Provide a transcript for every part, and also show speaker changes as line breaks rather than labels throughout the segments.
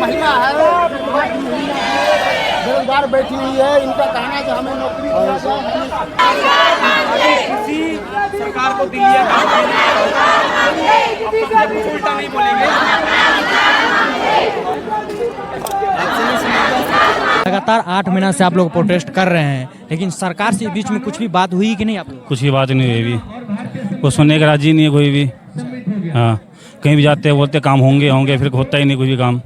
महिला है, बेरोजगार बैठी हुई है, इनका कहना है कि हमें नौकरी दिया जाए।
किसी सरकार को दिल्ली कुछ उल्टा नहीं बोलेंगे।
लगातार 8 महीना से आप लोग प्रोटेस्ट कर रहे हैं, लेकिन सरकार से बीच में कुछ भी बात हुई कि नहीं आप लोग?
कुछ भी बात नहीं हुई अभी, वो सुनने का राजी नहीं है कोई भी। हाँ, कहीं भी जाते हैं बोलते काम होंगे, फिर होता ही नहीं कुछ भी काम।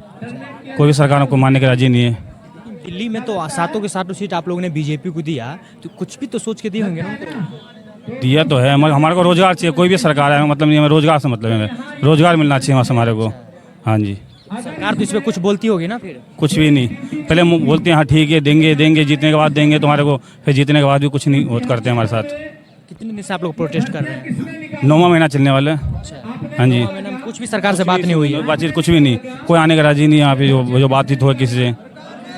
कोई भी सरकार को मानने का राजी नहीं है।
दिल्ली में तो सातों के सातों सीट आप लोगों ने बीजेपी को दिया, तो कुछ भी तो सोच के दिए होंगे ना उनको?
दिया तो है, मगर हमारे को रोजगार चाहिए। कोई भी सरकार है मतलब नहीं, हमें रोजगार से मतलब है, रोजगार मिलना चाहिए वहाँ से हमारे को। हाँ जी,
सरकार तो इस पर कुछ बोलती होगी ना? फिर
कुछ भी नहीं, पहले बोलते हैं हाँ ठीक है देंगे, जीतने के बाद देंगे तुम्हारे को, फिर जीतने के बाद भी कुछ नहीं होता करते हमारे साथ।
कितने दिन से आप लोग प्रोटेस्ट कर रहे हैं?
9वां महीना चलने वाला है। हाँ जी,
कुछ भी सरकार से बात नहीं हुई है?
बातचीत कुछ भी नहीं, कोई आने का राजी नहीं यहाँ पे। जो बातचीत हो किसी से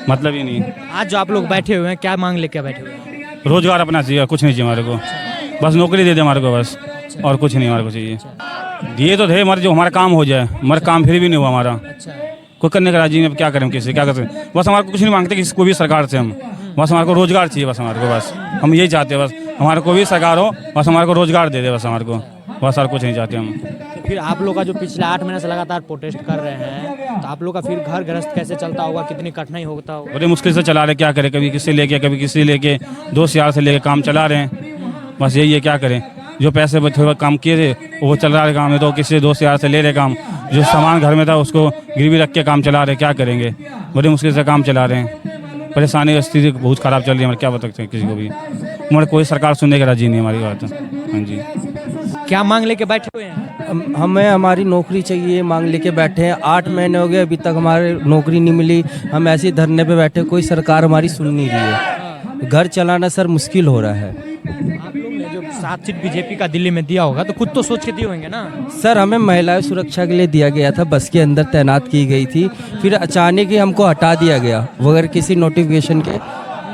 मतलब ही नहीं।
आज जो आप लोग बैठे हुए हैं, क्या मांग लेके बैठे हुए हैं?
रोजगार अपना चाहिए, कुछ नहीं चाहिए हमारे को, बस नौकरी दे दे हमारे को बस, और कुछ नहीं हमारे को चाहिए। दिए तो थे हमारे, जो हमारा काम हो जाए, हमारा काम फिर भी नहीं हुआ हमारा। कोई करने का राजी नहीं, अब क्या करें किसी क्या कर सकते। बस हमारे को कुछ नहीं मांगते किसी को भी सरकार से हम, बस हमारे को रोजगार चाहिए बस हमारे को, बस हम यही चाहते हैं। बस हमारे को भी सरकार हो, बस हमारे को रोजगार दे दे बस हमारे को, बस और कुछ नहीं चाहते हम।
तो फिर आप लोग का जो पिछले 8 महीने से लगातार प्रोटेस्ट कर रहे हैं, तो आप लोग का फिर घर गृहस्थ कैसे चलता होगा? कितनी कठिनाई होता होगा?
बड़े मुश्किल से चला रहे, क्या करें, कभी किसी लेके कभी किसी लेके, दोस्त यार से लेके काम चला रहे हैं। बस यही है, क्या करें। जो पैसे थोड़ा काम किए थे वो चल रहा है काम है, तो किसी दोस्त यार से ले रहे काम। जो सामान घर में था उसको गिरवी रख के काम चला रहे, क्या करेंगे। बड़ी मुश्किल से काम चला रहे हैं, परेशानी स्थिति बहुत ख़राब चल रही है हमारे, क्या बता सकते हैं किसी को भी। हमारे कोई सरकार सुनने के राजी नहीं हमारी बात। हाँ जी,
क्या मांग लेके बैठे हुए हैं?
हमें हमारी नौकरी चाहिए, मांग लेके बैठे हैं। 8 महीने हो गए, अभी तक हमारे नौकरी नहीं मिली। हम ऐसे ही धरने पे बैठे, कोई सरकार हमारी सुन नहीं रही है। घर चलाना सर मुश्किल हो रहा है।
आप लोग ने जो 7 सीट बीजेपी का दिल्ली में दिया होगा, तो खुद तो सोच के दिए होंगे ना?
सर हमें महिला सुरक्षा के लिए दिया गया था, बस के अंदर तैनात की गई थी, फिर अचानक ही हमको हटा दिया गया बगैर किसी नोटिफिकेशन के।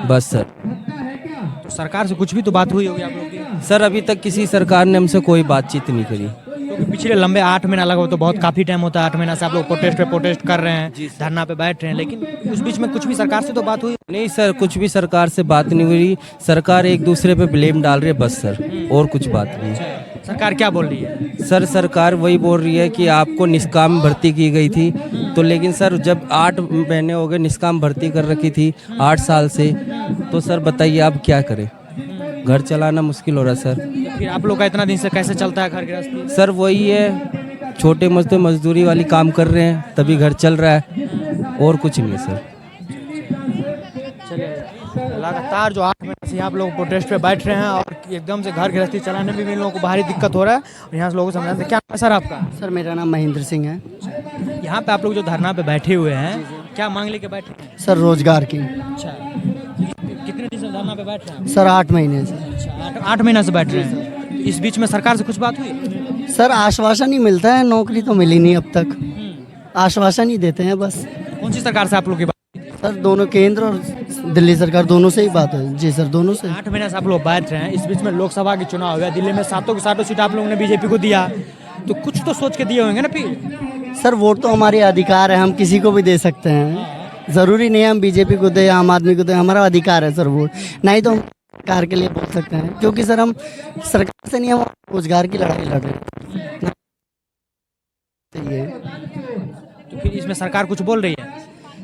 बस सर,
तो सरकार से कुछ भी तो बात हुई होगी आप लोग की?
सर अभी तक किसी सरकार ने हमसे कोई बातचीत नहीं करी।
क्योंकि पिछले लंबे 8 महीना लगा, तो बहुत काफ़ी टाइम होता है। 8 महीना से आप लोग प्रोटेस्ट पे प्रोटेस्ट कर रहे हैं, धरना पे बैठ रहे हैं, लेकिन उस बीच में कुछ भी सरकार से तो बात हुई
नहीं? सर कुछ भी सरकार से बात नहीं हुई। सरकार एक दूसरे पे ब्लेम डाल रही है बस सर, और कुछ बात नहीं।
सरकार क्या बोल रही है?
सर सरकार वही बोल रही है कि आपको निष्काम भर्ती की गई थी, तो लेकिन सर जब 8 महीने हो गए निष्काम भर्ती कर रखी थी 8 साल से, तो सर बताइए आप क्या करें। घर चलाना मुश्किल हो रहा है सर।
फिर आप लोग का इतना दिन से कैसे चलता है घर गृहस्थी?
सर वही है, छोटे मोटे मजदूरी वाली काम कर रहे हैं तभी घर चल रहा है, और कुछ नहीं है सर।
चलिए, लगातार जो 8 महीने से आप लोग प्रोटेस्ट पे बैठ रहे हैं, और एकदम से घर गृहस्थी चलाने में भी इन लोगों को भारी दिक्कत हो रहा है, और यहाँ से लोगों को समझाते हैं। क्या नाम है सर आपका?
सर मेरा नाम महेंद्र सिंह है।
यहाँ पे आप लोग जो धरना पे बैठे हुए हैं, क्या मांग लेके बैठे हैं?
सर रोजगार की।
अच्छा, कितने दिन से धरना पे बैठ रहे हैं?
सर 8 महीने से।
अच्छा, 8 महीना से बैठ रहे हैं। इस बीच में सरकार से कुछ बात हुई?
सर आश्वासन ही मिलता है, नौकरी तो मिली नहीं अब तक। आश्वासन ही देते हैं बस।
कौन सी सरकार से आप लोग की बात?
सर दोनों, केंद्र और दिल्ली सरकार दोनों से ही बात है। जी सर, दोनों से।
8 महीने से आप लोग बैठ रहे हैं, इस बीच में लोकसभा के चुनाव हुआ, दिल्ली में 7 की 7 सीट आप लोगों ने बीजेपी को दिया, तो कुछ तो सोच के दिए होंगे ना फिर?
सर वोट तो हमारे अधिकार है, हम किसी को भी दे सकते हैं। ज़रूरी नहीं है हम बीजेपी को दें, आम आदमी को दें, हमारा अधिकार है सर वोट। नहीं तो हम सरकार के लिए बोल सकते हैं, क्योंकि सर हम सरकार से नहीं, हम रोजगार की लड़ाई लड़ रहे हैं।
तो फिर इसमें सरकार कुछ बोल रही है?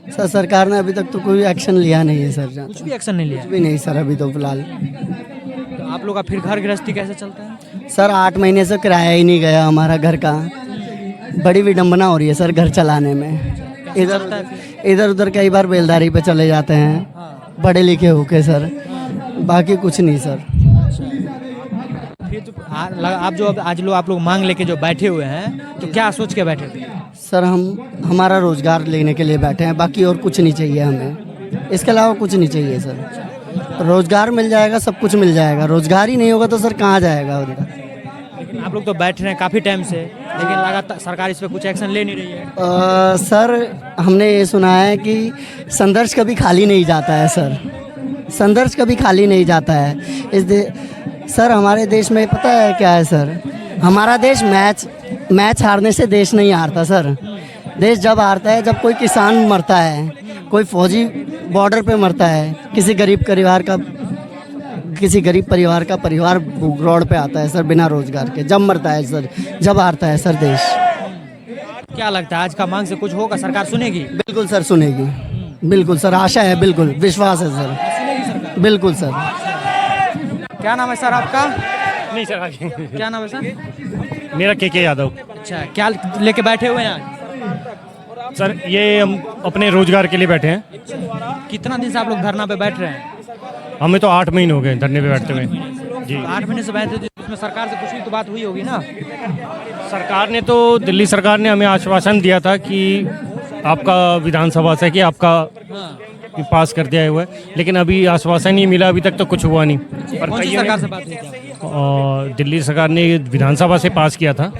सर सरकार ने अभी तक तो कोई एक्शन लिया नहीं है सर।
कुछ भी एक्शन नहीं लिया?
कुछ भी नहीं सर अभी तो फिलहाल।
तो आप लोग का फिर घर गृहस्थी कैसे चलता है?
सर 8 महीने से किराया ही नहीं गया हमारा घर का। बड़ी विडंबना हो रही है सर घर चलाने में। इधर उधर कई बार बेलदारी पे चले जाते हैं, पढ़े लिखे होके सर, बाकी कुछ नहीं सर।
फिर तो आप जो आज लोग आप लोग मांग लेके जो बैठे हुए हैं, तो क्या सोच के बैठे थे?
सर हमारा रोजगार लेने के लिए बैठे हैं, बाकी और कुछ नहीं चाहिए हमें, इसके अलावा कुछ नहीं चाहिए सर। रोजगार मिल जाएगा, सब कुछ मिल जाएगा। रोजगार ही नहीं होगा तो सर कहाँ जाएगा उनका।
लेकिन आप लोग तो बैठ रहे हैं काफ़ी टाइम से, लेकिन लगातार सरकार इस पर कुछ एक्शन ले नहीं रही है।
सर हमने ये सुना है कि संघर्ष कभी खाली नहीं जाता है सर, संघर्ष कभी खाली नहीं जाता है। सर हमारे देश में पता है क्या है सर, हमारा देश मैच हारने से देश नहीं हारता सर। देश जब हारता है जब कोई किसान मरता है, कोई फौजी बॉर्डर पे मरता है, किसी गरीब परिवार का परिवार रोड पे आता है सर बिना रोजगार के, जब मरता है सर, जब हारता है सर देश।
क्या लगता है आज का मांग से कुछ होगा, सरकार सुनेगी?
बिल्कुल सर सुनेगी, बिल्कुल सर, आशा है, बिल्कुल विश्वास है सर, बिल्कुल सर।
क्या नाम है सर आपका?
नहीं सर आगे।
क्या नाम है सर?
मेरा के यादव।
अच्छा, क्या लेके बैठे हुए हैं आज?
सर ये हम अपने रोजगार के लिए बैठे हैं।
कितना दिन से आप लोग धरना पे बैठ रहे हैं?
हमें तो 8 महीने हो गए धरने पे बैठते हुए जी।
8 महीने से बैठे थे, उसमें सरकार से कुछ भी तो बात हुई होगी ना?
सरकार ने तो, दिल्ली सरकार ने हमें आश्वासन दिया था कि आपका विधानसभा से कि आपका पास कर दिया हुआ है, लेकिन अभी आश्वासन नहीं मिला, अभी तक तो कुछ हुआ नहीं। पर
कौन सी
कईयों
सरकार
ने,
से बात हुई क्या?
दिल्ली सरकार ने विधानसभा से पास किया था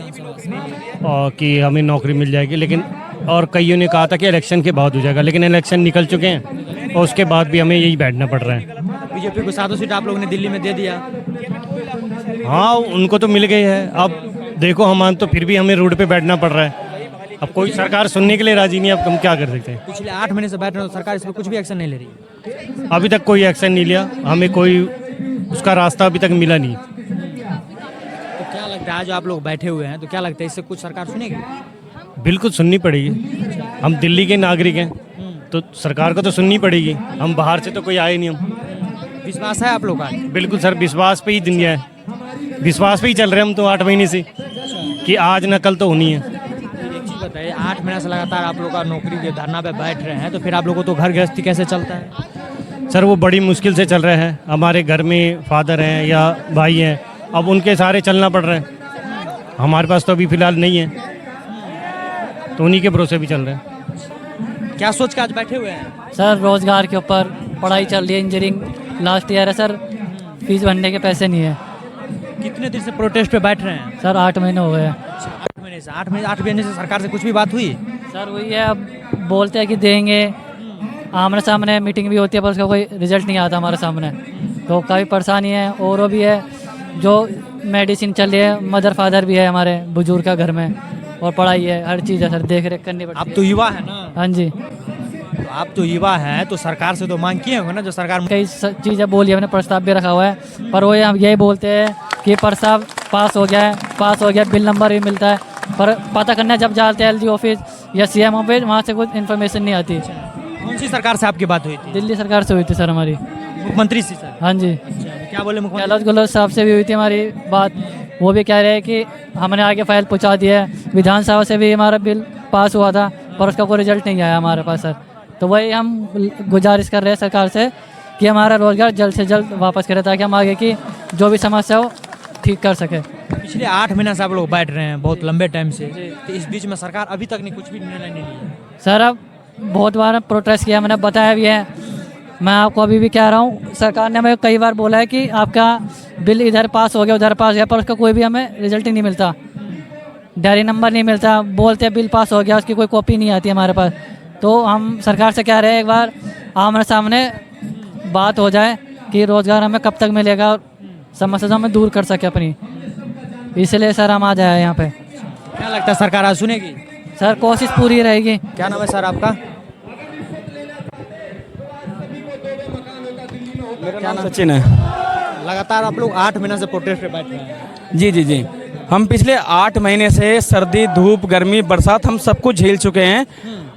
कि हमें नौकरी मिल जाएगी, लेकिन और कईयों ने कहा था कि इलेक्शन के बाद हो जाएगा, लेकिन इलेक्शन निकल चुके हैं और उसके बाद भी हमें यही बैठना पड़ रहा है।
बीजेपी को 7 सीट आप लोगों ने दिल्ली में दे दिया।
हाँ उनको तो मिल गई है, अब देखो हम तो फिर भी हमें रोड पे बैठना पड़ रहा है। अब कोई सरकार सुनने के लिए राजी नहीं है, अब हम क्या कर सकते हैं।
पिछले 8 महीने से बैठ रहे हो, सरकार इस पर कुछ भी एक्शन नहीं ले रही।
अभी तक कोई एक्शन नहीं लिया, हमें कोई उसका रास्ता अभी तक मिला नहीं।
तो क्या लगता है आज आप लोग बैठे हुए हैं, तो क्या लगता है इससे कुछ सरकार सुनेगी?
बिल्कुल सुननी पड़ेगी, हम दिल्ली के नागरिक हैं तो सरकार को तो सुननी पड़ेगी, हम बाहर से तो कोई आए नहीं। हम
विश्वास है आप लोग का?
बिल्कुल सर, विश्वास पे ही दुनिया है, विश्वास पे ही चल रहे हम तो 8 महीने से कि आज न कल तो होनी है।
एक चीज़ बताइए, 8 महीने से लगातार आप लोग का नौकरी के धरना पे बैठ रहे हैं, तो फिर आप लोगों को तो घर गृहस्थी कैसे चलता है?
सर वो बड़ी मुश्किल से चल रहा है, हमारे घर में फादर हैं या भाई हैं, अब उनके सारे चलना पड़ रहा है, हमारे पास तो अभी फ़िलहाल नहीं है, तो उन्हीं के भरोसे भी चल रहे हैं।
क्या सोच के आज बैठे हुए हैं?
सर रोज़गार के ऊपर पढ़ाई चल रही है, इंजीनियरिंग लास्ट ईयर है सर, फीस भरने के पैसे नहीं है।
कितने दिन से प्रोटेस्ट पे बैठ रहे हैं?
सर 8 महीने हो गए हैं।
8 महीने से सरकार से कुछ भी बात हुई?
सर वही है, अब बोलते हैं कि देंगे, आमने सामने मीटिंग भी होती है पर उसका कोई रिजल्ट नहीं आता हमारे सामने, तो काफ़ी परेशानी है। और वो भी है जो मेडिसिन चल रही है, मदर फादर भी है हमारे बुजुर्ग का घर में, और पढ़ाई है, हर चीज़ है सर, देख रेख करनी पड़ती है।
आप तो युवा है ना?
हाँ जी,
तो आप तो युवा हैं, तो सरकार से तो मांग किए होंगे ना, जो सरकार
कई चीज़ें बोली, हमने प्रस्ताव भी रखा हुआ है, पर वो हम यही बोलते हैं कि प्रस्ताव पास हो गया, बिल नंबर भी मिलता है, पर पता करना जब जाते हैं LG ऑफिस या CM ऑफिस, वहाँ से कुछ इन्फॉर्मेशन नहीं आती।
कौन सी सरकार से आपकी बात हुई थी?
दिल्ली सरकार से हुई थी सर हमारी,
मुख्यमंत्री से सर?
हाँ जी।
क्या बोले मुख्यमंत्री?
गहलोत साहब से भी हुई थी हमारी बात, वो भी कह रहे हैं कि हमने आगे फाइल पहुँचा दी है, विधानसभा से भी हमारा बिल पास हुआ था पर उसका कोई रिजल्ट नहीं आया हमारे पास सर। तो वही हम गुजारिश कर रहे हैं सरकार से कि हमारा रोज़गार जल्द से जल्द वापस करें, ताकि हम आगे की जो भी समस्या हो ठीक कर सके।
पिछले 8 महीने से आप लोग बैठ रहे हैं, बहुत लंबे टाइम से, तो इस बीच में सरकार अभी तक कुछ भी निर्णय नहीं लिया?
सर अब बहुत बार प्रोटेस्ट किया, मैंने बताया भी है, मैं आपको अभी भी कह रहा हूँ, सरकार ने हमें कई बार बोला है कि आपका बिल इधर पास हो गया उधर पास हो गया, पर उसका कोई भी हमें रिजल्ट ही नहीं मिलता, डायरी नंबर नहीं मिलता, बोलते बिल पास हो गया, उसकी कोई कॉपी नहीं आती हमारे पास। तो हम सरकार से कह रहे हैं एक बार आमने सामने बात हो जाए कि रोज़गार हमें कब तक मिलेगा और समस्या हमें दूर कर सके अपनी, इसलिए सर हम आ जाए यहाँ पे।
क्या लगता है सरकार आज सुनेगी?
सर कोशिश पूरी रहेगी।
क्या नाम है सर आपका?
मेरा नाम सचिन है।
लगातार आप लोग 8 महीने से प्रोटेस्ट पे बैठ रहे हैं।
जी जी जी, हम पिछले 8 महीने से सर्दी धूप गर्मी बरसात हम सब कुछ झेल चुके हैं,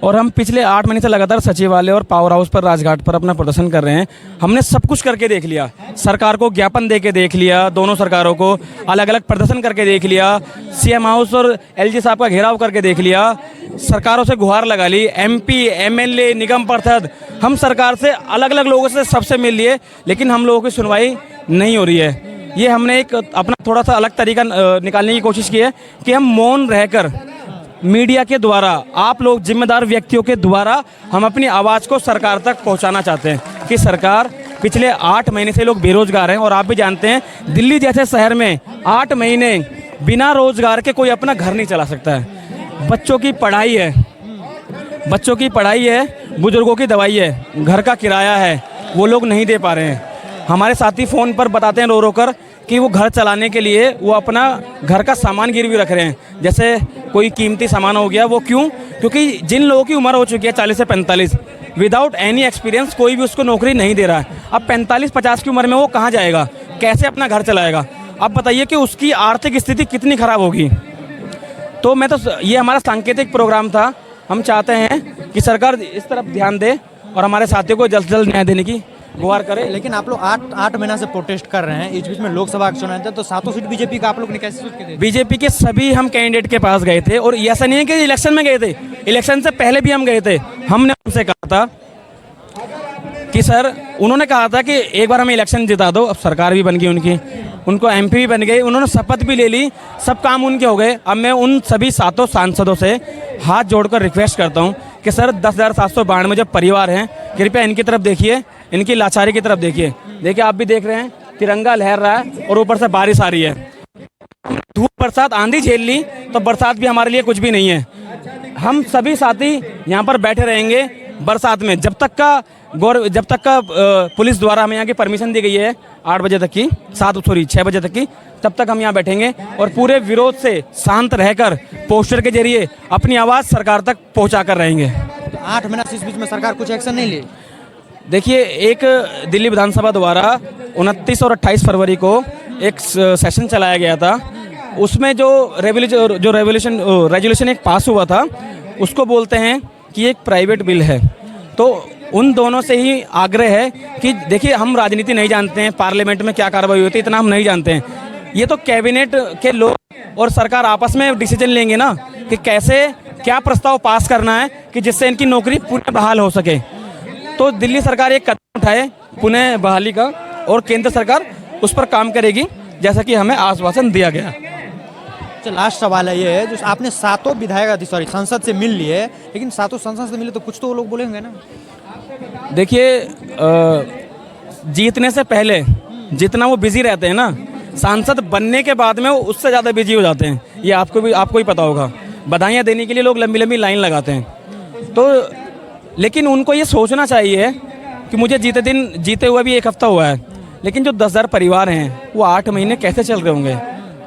और हम पिछले 8 महीने से लगातार सचिवालय और पावर हाउस पर राजघाट पर अपना प्रदर्शन कर रहे हैं। हमने सब कुछ करके देख लिया, सरकार को ज्ञापन दे के देख लिया, दोनों सरकारों को अलग अलग प्रदर्शन करके देख लिया, CM हाउस और LG साहब का घेराव करके देख लिया, सरकारों से गुहार लगा ली, MP MLA निगम पार्षद, हम सरकार से अलग अलग लोगों से सबसे मिल लिए, लेकिन हम लोगों की सुनवाई नहीं हो रही है। ये हमने एक अपना थोड़ा सा अलग तरीका निकालने की कोशिश की है कि हम मौन रहकर मीडिया के द्वारा, आप लोग जिम्मेदार व्यक्तियों के द्वारा हम अपनी आवाज़ को सरकार तक पहुंचाना चाहते हैं कि सरकार, पिछले 8 महीने से लोग बेरोजगार हैं, और आप भी जानते हैं दिल्ली जैसे शहर में 8 महीने बिना रोजगार के कोई अपना घर नहीं चला सकता है। बच्चों की पढ़ाई है, बुजुर्गों की दवाई है, घर का किराया है, वो लोग नहीं दे पा रहे हैं। हमारे साथी फ़ोन पर बताते हैं रो रो कर कि वो घर चलाने के लिए वो अपना घर का सामान गिरवी रख रहे हैं, जैसे कोई कीमती सामान हो गया, वो क्यों? क्योंकि जिन लोगों की उम्र हो चुकी है 40 से 45, विदाउट एनी एक्सपीरियंस कोई भी उसको नौकरी नहीं दे रहा है। अब 45-50 की उम्र में वो कहाँ जाएगा, कैसे अपना घर चलाएगा? अब बताइए कि उसकी आर्थिक स्थिति कितनी ख़राब होगी। तो मैं तो ये हमारा सांकेतिक प्रोग्राम था। हम चाहते हैं कि सरकार इस तरफ ध्यान दे और हमारे साथियों को जल्द से जल्द न्याय देने की गुहार करे।
लेकिन आप लोग 8 महीना से प्रोटेस्ट कर रहे हैं, इस बीच में लोकसभा के चुनाव थे, तो 7 सीट बीजेपी का आप लोग ने कैसे सोच के दे दी?
बीजेपी के सभी हम कैंडिडेट के पास गए थे और ऐसा नहीं है कि इलेक्शन में गए थे, इलेक्शन से पहले भी हम गए थे। हमने उनसे कहा था कि सर, उन्होंने कहा था कि एक बार हमें इलेक्शन जिता दो। अब सरकार भी बन गई उनकी, उनको एमपी भी बन गए, उन्होंने शपथ भी ले ली, सब काम उनके हो गए। अब मैं उन सभी 7 सांसदों से हाथ जोड़कर रिक्वेस्ट करता हूं कि सर 10,792 जो परिवार हैं, कृपया इनकी तरफ देखिए, इनकी लाचारी की तरफ देखिए। देखिए, आप भी देख रहे हैं तिरंगा लहर रहा है और ऊपर से बारिश आ रही है। धूप बरसात आंधी झेल ली तो बरसात भी हमारे लिए कुछ भी नहीं है। हम सभी साथी यहाँ पर बैठे रहेंगे बरसात में, जब तक का पुलिस द्वारा हमें यहाँ की परमिशन दी गई है 8 बजे तक की, 6 बजे तक की, तब तक हम यहाँ बैठेंगे और पूरे विरोध से शांत रहकर पोस्टर के जरिए अपनी आवाज़ सरकार तक पहुँचा कर रहेंगे।
8 महीना से इस बीच में सरकार कुछ एक्शन नहीं ली?
देखिए, एक दिल्ली विधानसभा द्वारा 29 और 28 फरवरी को एक सेशन चलाया गया था। उसमें जो रेजोल्यूशन एक पास हुआ था, उसको बोलते हैं कि एक प्राइवेट बिल है। तो उन दोनों से ही आग्रह है कि देखिए, हम राजनीति नहीं जानते हैं, पार्लियामेंट में क्या कार्रवाई होती है इतना हम नहीं जानते हैं। ये तो कैबिनेट के लोग और सरकार आपस में डिसीजन लेंगे ना कि कैसे क्या प्रस्ताव पास करना है कि जिससे इनकी नौकरी पुनः बहाल हो सके। तो दिल्ली सरकार एक कदम उठाए पुनः बहाली का और केंद्र सरकार उस पर काम करेगी, जैसा कि हमें आश्वासन दिया गया।
अच्छा, लास्ट सवाल है ये, जो आपने 7 विधायक संसद से मिल लिए, लेकिन 7 संसद से मिले तो कुछ तो वो लोग बोलेंगे ना?
देखिए, जीतने से पहले जितना वो बिजी रहते हैं ना, सांसद बनने के बाद में वो उससे ज़्यादा बिजी हो जाते हैं। ये आपको ही पता होगा। बधाइयाँ देने के लिए लोग लंबी लंबी लाइन लगाते हैं। तो लेकिन उनको ये सोचना चाहिए कि मुझे जीते हुए भी 1 हफ्ता हुआ है, लेकिन जो 10,000 परिवार हैं वो 8 महीने कैसे चल रहे होंगे,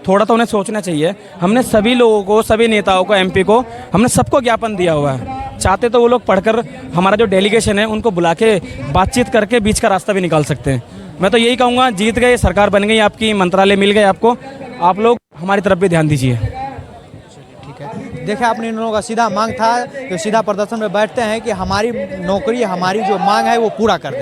थोड़ा तो उन्हें सोचना चाहिए। हमने सभी लोगों को, सभी नेताओं को, एमपी को, हमने सबको ज्ञापन दिया हुआ है। चाहते तो वो लोग पढ़कर हमारा जो डेलीगेशन है उनको बुला के बातचीत करके बीच का रास्ता भी निकाल सकते हैं। मैं तो यही कहूँगा, जीत गए, सरकार बन गई आपकी, मंत्रालय मिल गए आपको, आप लोग हमारी तरफ भी ध्यान दीजिए।
ठीक है, देखिए आपने इन लोगों का सीधा मांग था, जो सीधा प्रदर्शन में बैठते हैं कि हमारी नौकरी, हमारी जो मांग है वो पूरा कर दें।